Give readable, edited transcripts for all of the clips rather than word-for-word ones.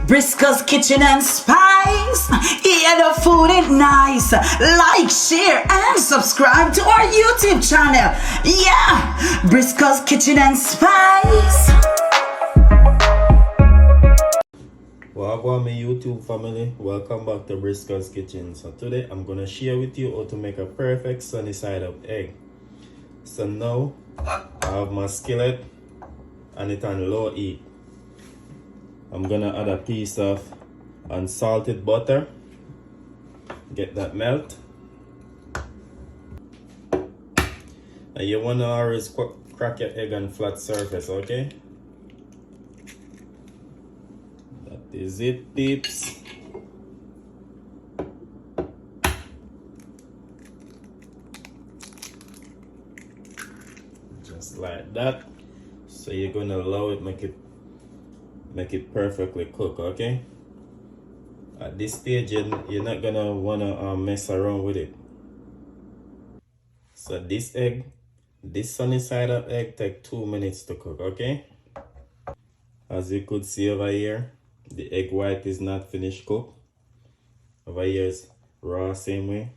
Briscoe's Kitchen and Spice. Yeah, the food is nice. Like, share, and subscribe to our YouTube channel. Yeah, Briscoe's Kitchen and Spice. Welcome my YouTube family, welcome back to Briscoe's Kitchen. So today I'm gonna share with you how to make a perfect sunny side up egg. So now I have my skillet and it on low heat. I'm gonna add a piece of unsalted butter, get that melt. And you wanna always crack your egg on flat surface, okay? Is it, peeps? Just like that. So you're gonna allow it, make it perfectly cook, okay? At this stage, you're not gonna wanna mess around with it. So this sunny side up egg take 2 minutes to cook, okay? As you could see over here, the egg white is not finished cooked. Over here is raw same way.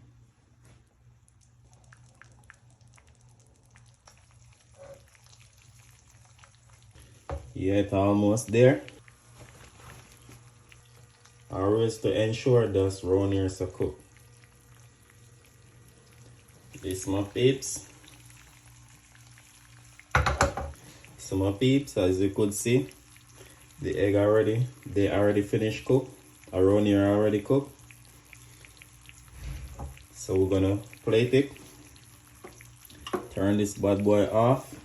Yeah, it's almost there. Always to ensure those round ears are cooked. This my peeps. So my peeps, as you could see, the egg they already finished cooked. Around here already cooked. So we're gonna plate it. Turn this bad boy off.